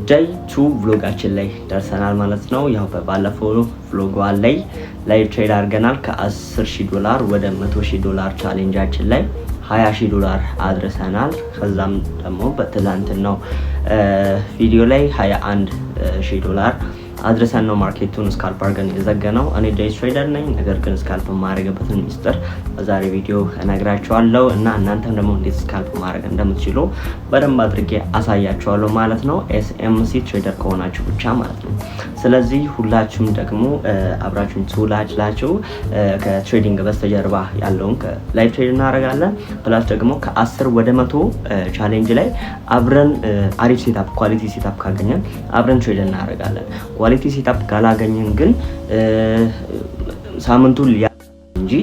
day 2 vlogaችን ላይ ደርሰናል ማለት ነው። ያው በባለፈው vlog ላይ ላይቭ ትሬድ አድርገናል ከ$10,000 ወደ $100,000 ቻሌንጃችን ላይ $20,000 አድርሰናል። ከዛም ደግሞ በትላንትናው ቪዲዮ ላይ $21,000 አድርሰን ነው ማርኬቱን ስካልፕ አድርገን የዘገነው። እኔ ዴይ ትሬደር ነኝ፣ ነገር ግን ስካልፕ ማድረግበትን ሚስጥር በዛሬ ቪዲዮ እነግራችኋለሁ እና እናንተም ደግሞ እንዴት ስካልፕ ማድረግ እንደምትችሉ በደንብ አድርጌ አሳያችኋለሁ ማለት ነው። ኤስኤምሲ ትሬደር ከሆናችሁ ብቻ ማለት ነው። ስለዚህ ሁላችሁም ደግሞ አብራችሁን ትውላችሁ ከትሬዲንግ በስተጀርባ ያለውን ከላይቭ ትሬድ እናደርጋለን። ፕላስ ደግሞ ከ10 ወደ 100 ቻሌንጅ ላይ አብረን አሪፍ ሴታፕ ኳሊቲ ሴታፕ ካገኘን አብረን ትሬድ እናደርጋለን። ኳሊቲ ሴታፕ ካላገኘን ግን ሳምንቱን እንጂ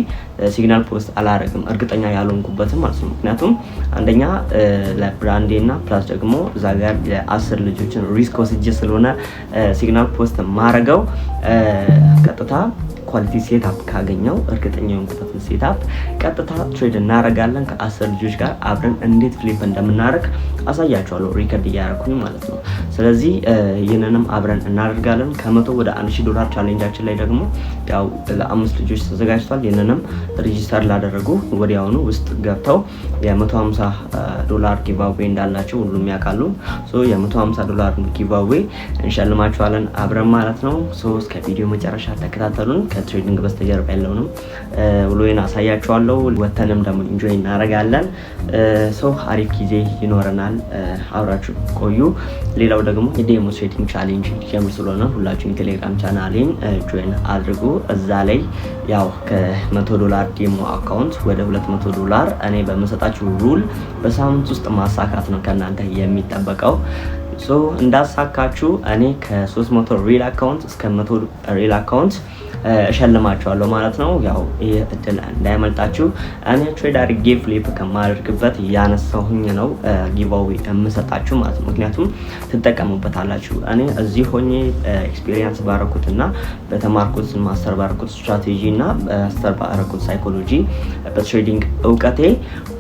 ሲግናል ፖስት አላረግም እርግጠኛ ያልሆንኩበትም ማለት ነው። ምክንያቱም አንደኛ ለብራንዴ እና ፕላስ ደግሞ እዛ ጋር ለ10 ልጆችን ሪስክ ወስጄ ስለሆነ ሲግናል ፖስት ማረገው ቀጥታ ኳሊቲ ሴታፕ ካገኘው እርግጠኛ የሆንኩበትን ሴታፕ ቀጥታ ትሬድ እናደርጋለን። ከ10 ልጆች ጋር አብረን እንዴት ፍሊፕ እንደምናደርግ አሳያችኋለሁ ሪከርድ እያደረኩኝ ማለት ነው። ስለዚህ ይህንንም አብረን እናደርጋለን። ከ100 ወደ $1,000 ቻሌንጃችን ላይ ደግሞ ያው ለ5 ልጆች ተዘጋጅቷል። ይህንንም ሬጂስተር ላደረጉ ወዲያውኑ ውስጥ ገብተው $150 ጊቫዌ እንዳላቸው ሁሉም ያውቃሉ። ሶ $150 ጊቫዌ እንሸልማችኋለን አብረን ማለት ነው። ሶ እስከ ቪዲዮ መጨረሻ ተከታተሉን። ከትሬዲንግ በስተጀርባ ያለውንም ውሎዬን አሳያችኋለሁ። ወተንም ደግሞ ኢንጆይ እናደርጋለን። ሶ አሪፍ ጊዜ ይኖረናል። አብራችሁ ቆዩ። ሌላው ደግሞ የዴሞንስትሬቲንግ ቻሌንጅ ጀምር ስለሆነ ሁላችሁም ቴሌግራም ቻናሌን ጆይን አድርጉ። እዛ ላይ ያው ከ$100 ዴሞ አካውንት ወደ $200 እኔ በመሰጣችሁ ሩል በሳምንት ውስጥ ማሳካት ነው ከናንተ የሚጠበቀው። ሶ እንዳሳካችሁ እኔ ከ300 ሪል አካውንት እስከ 100 ሪል አካውንት እሸልማችኋለሁ ማለት ነው። ያው ይሄ እድል እንዳይመልጣችሁ። እኔ ትሬድ አድርጌ ፍሊፕ ከማድረግበት ያነሳሁኝ ነው ጊቫዌ የምሰጣችሁ ማለት ነው። ምክንያቱም ትጠቀሙበታላችሁ። እኔ እዚህ ሆኜ ኤክስፒሪየንስ ባረኩትና በተማርኩት ማስተር ባረኩት ስትራቴጂ እና ማስተር ባረኩት ሳይኮሎጂ በትሬዲንግ እውቀቴ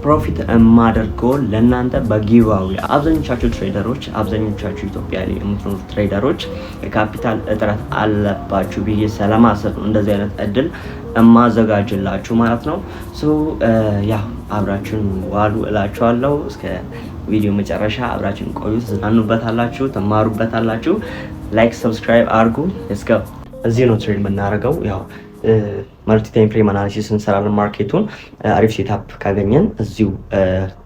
ፕሮፊት የማደርገው ለእናንተ በጊቫዌ። አብዛኞቻችሁ ትሬደሮች አብዛኞቻችሁ ኢትዮጵያ ላይ የምትኖሩ ትሬደሮች የካፒታል እጥረት አለባችሁ ብዬ ሰላማሰብ እንደዚህ አይነት እድል እማዘጋጅላችሁ ማለት ነው። ሶ ያው አብራችሁን ዋሉ እላችኋለሁ። እስከ ቪዲዮ መጨረሻ አብራችሁን ቆዩ። ተዝናኑበታላችሁ፣ ተማሩበታላችሁ። ላይክ ሰብስክራይብ አድርጉ። እስከ እዚህ ነው ትሬድ የምናደርገው። ያው መልቲ ታይም ፍሬም አናሊሲስ እንሰራለን። ማርኬቱን አሪፍ ሴታፕ ካገኘን እዚሁ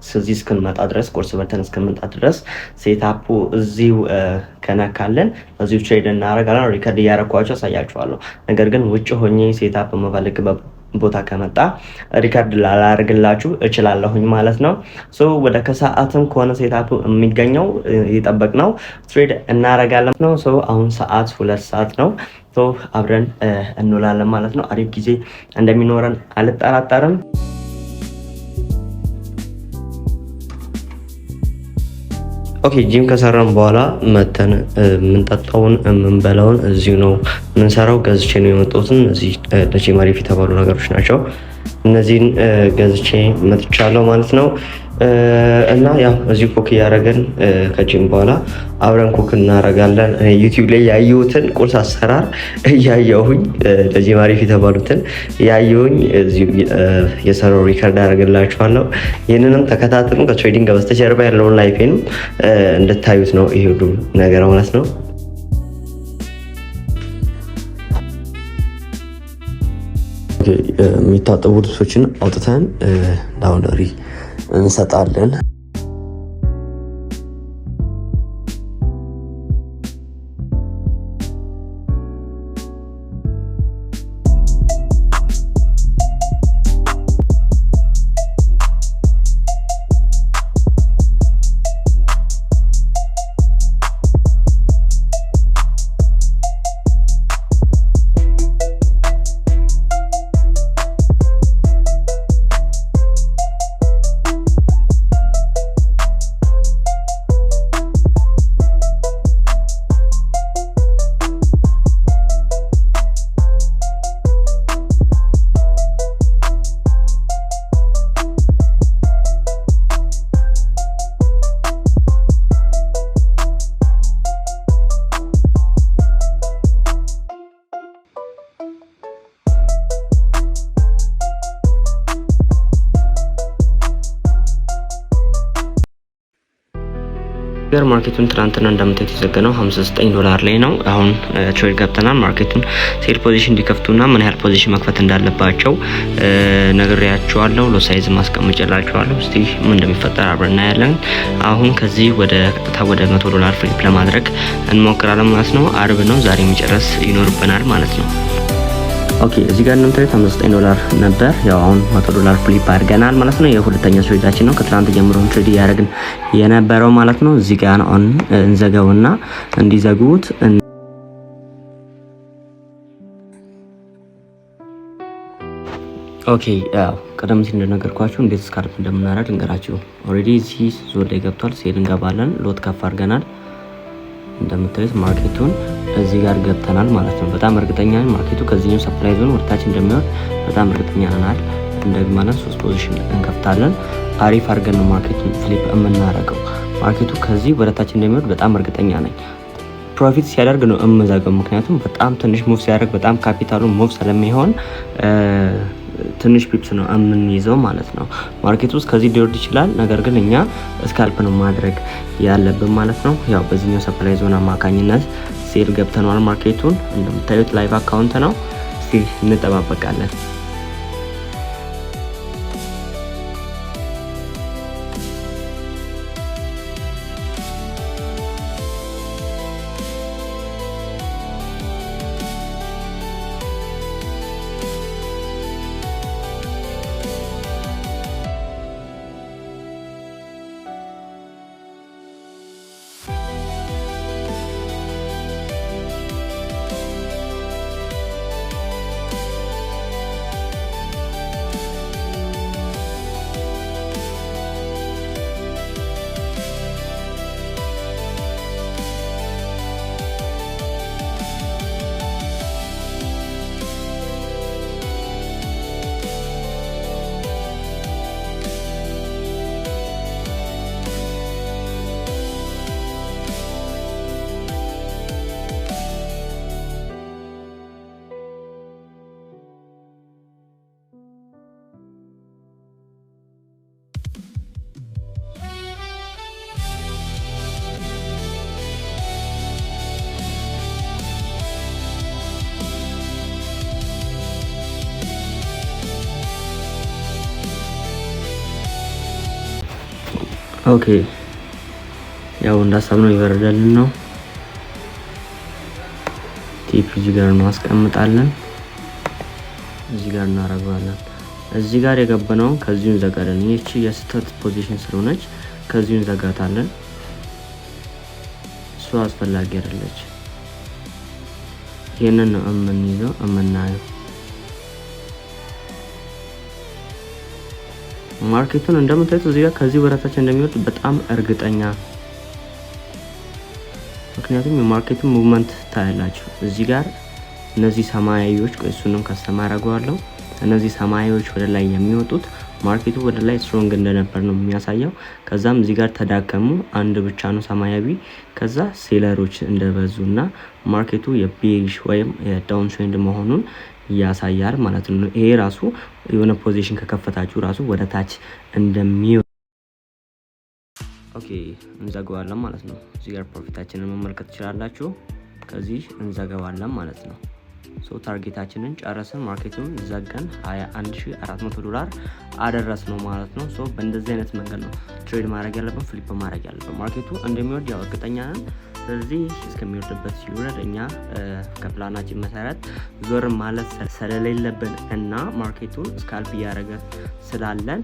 ስለዚህ እስክንመጣ ድረስ ኮርስ በልተን እስክንመጣ ድረስ ሴታፑ እዚሁ ከነካለን እዚሁ ትሬድ እናደርጋለን። ሪከርድ እያደረኳቸው አሳያችኋለሁ። ነገር ግን ውጭ ሆኜ ሴታፕ የምፈልግበት ቦታ ከመጣ ሪከርድ ላላደርግላችሁ እችላለሁኝ ማለት ነው። ሶ ወደ ከሰዓትም ከሆነ ሴታፑ የሚገኘው የጠበቅነው ትሬድ እናደርጋለን ነው። ሶ አሁን ሰዓት 2 ሰዓት ነው። ሶ አብረን እንውላለን ማለት ነው። አሪፍ ጊዜ እንደሚኖረን አልጠራጠርም። ኦኬ ጂም ከሰራን በኋላ መተን የምንጠጣውን የምንበላውን እዚሁ ነው የምንሰራው። ገዝቼ ነው የመጣሁትን እዚህ ለጂም አሪፍ የተባሉ ነገሮች ናቸው። እነዚህን ገዝቼ መጥቻለሁ ማለት ነው። እና ያው እዚህ ኩክ እያደረግን ከጂም በኋላ አብረን ኩክ እናደርጋለን። ዩቲዩብ ላይ ያየሁትን ቁርስ አሰራር እያየሁኝ ለጂም አሪፍ የተባሉትን ያየሁኝ እዚሁ የሰራው ሪከርድ አደርግላችኋለሁ። ይህንንም ተከታተሉ። ከትሬዲንግ በስተጀርባ ያለውን ላይፌንም እንድታዩት ነው ይሄ ሁሉ ነገር ማለት ነው። የሚታጠቡ ልብሶችን አውጥተን ላውንደሪ እንሰጣለን። ጋር ማርኬቱን ትናንትና እንደምታዩት የተዘገነው $59 ላይ ነው። አሁን ትሬድ ገብተናል። ማርኬቱን ሴል ፖዚሽን እንዲከፍቱና ምን ያህል ፖዚሽን መክፈት እንዳለባቸው ነግሬያቸዋለሁ። ሎሳይዝ ማስቀመጫላችኋለሁ። እስቲ ምን እንደሚፈጠር አብረን እናያለን። አሁን ከዚህ ወደ $100 ፍሊፕ ለማድረግ እንሞክራለን ማለት ነው። አርብ ነው ዛሬ መጨረስ ይኖርብናል ማለት ነው። ኦኬ እዚህ ጋር እንደምታዩት $59 ነበር። ያው አሁን $100 ፍሊፕ አድርገናል ማለት ነው። የሁለተኛ ትሬዳችን ነው። ከትናንት ጀምሮ ትሬድ እያደረግን የነበረው ማለት ነው። እዚህ ጋር ኦን እንዘጋውና እንዲዘጉት ኦኬ ያው ቀደም ሲል እንደነገርኳችሁ እንዴት ስካልፕ እንደምናደርግ እንገራችሁ። ኦሬዲ እዚህ ዞን ላይ ገብቷል። ሴል እንገባለን። ሎት ከፍ አድርገናል። እንደምታዩት ማርኬቱን እዚህ ጋር ገብተናል ማለት ነው። በጣም እርግጠኛ ነኝ ማርኬቱ ከዚህኛው ሰፕላይ ዞን ወደታች እንደሚወርድ በጣም እርግጠኛ ነን። እንደግማለን 3 ፖዚሽን እንከፍታለን። አሪፍ አድርገን ነው ማርኬቱን ፍሊፕ የምናደርገው። ማርኬቱ ከዚህ ወደታች እንደሚወርድ በጣም እርግጠኛ ነኝ። ፕሮፊት ሲያደርግ ነው እምዛገው፣ ምክንያቱም በጣም ትንሽ ሙቭ ሲያደርግ በጣም ካፒታሉን ሙቭ ስለሚሆን ትንሽ ፒፕስ ነው የምንይዘው ማለት ነው። ማርኬቱ ውስጥ ከዚህ ሊወርድ ይችላል፣ ነገር ግን እኛ ስካልፕ ነው ማድረግ ያለብን ማለት ነው። ያው በዚህኛው ሰፕላይ ዞን አማካኝነት ሴል ገብተናል። ማርኬቱን እንደምታዩት ላይቭ አካውንት ነው። እስቲ እንጠባበቃለን። ኦኬ ያው እንዳሰብነው ይበረደልን ነው። ቲፕ እዚህ ጋር ነው አስቀምጣለን። እዚህ ጋር እናደርጋለን። እዚህ ጋር የገባነው ከዚሁ እንዘጋለን። ይህቺ የስተት ፖዚሽን ስለሆነች ከዚሁ እንዘጋታለን። እሱ አስፈላጊ አይደለች። ይሄንን ነው የምንይዘው የምናየው። ማርኬቱን እንደምታዩት እዚህ ጋር ከዚህ ወራታች እንደሚወርድ በጣም እርግጠኛ፣ ምክንያቱም የማርኬቱ ሙቭመንት ታያላችሁ። እዚህ ጋር እነዚህ ሰማያዊዎች እሱንም ከስተማ አደርገዋለሁ። እነዚህ ሰማያዊዎች ወደ ላይ የሚወጡት ማርኬቱ ወደ ላይ ስትሮንግ እንደነበር ነው የሚያሳየው። ከዛም እዚህ ጋር ተዳከሙ፣ አንድ ብቻ ነው ሰማያዊ። ከዛ ሴለሮች እንደበዙና ማርኬቱ የቤሪሽ ወይም የዳውን ትሬንድ መሆኑን ያሳያል ማለት ነው። ይሄ ራሱ የሆነ ፖዚሽን ከከፈታችሁ ራሱ ወደ ታች እንደሚወ ኦኬ እንዘጋዋለን ማለት ነው። እዚህ ጋር ፕሮፊታችንን መመልከት ትችላላችሁ። ከዚህ እንዘጋዋለን ማለት ነው። ሶ ታርጌታችንን ጨረስን። ማርኬቱን ዘጋን። $21,400 አደረስ ነው ማለት ነው። ሶ በእንደዚህ አይነት መንገድ ነው ትሬድ ማድረግ ያለብን፣ ፍሊፕ ማድረግ ያለብን። ማርኬቱ እንደሚወርድ ያው እርግጠኛ ነን። ስለዚህ እስከሚወርድበት ሲወርድ እኛ ከፕላናችን መሰረት ዞር ማለት ስለሌለብን እና ማርኬቱን ስካልፕ እያደረገ ስላለን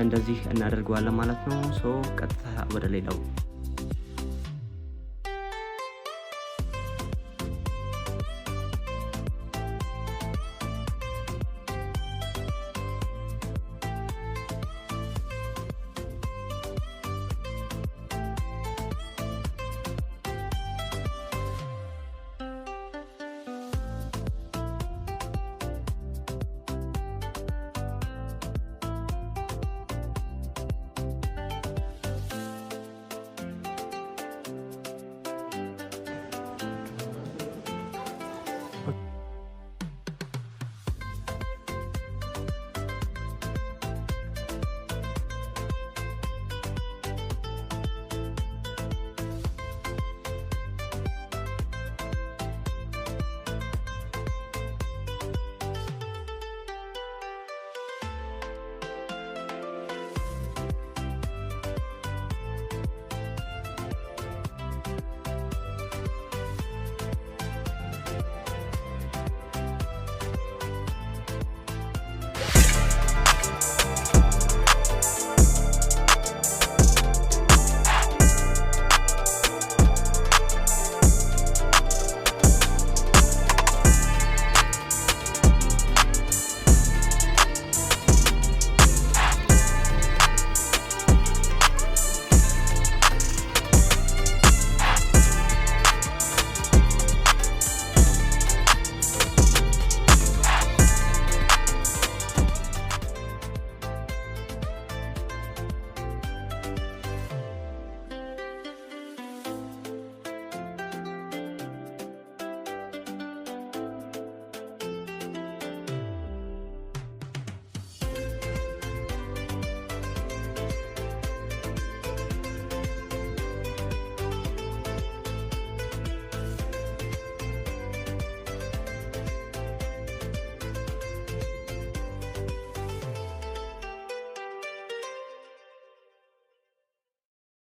እንደዚህ እናደርገዋለን ማለት ነው። ሶ ቀጥታ ወደ ሌላው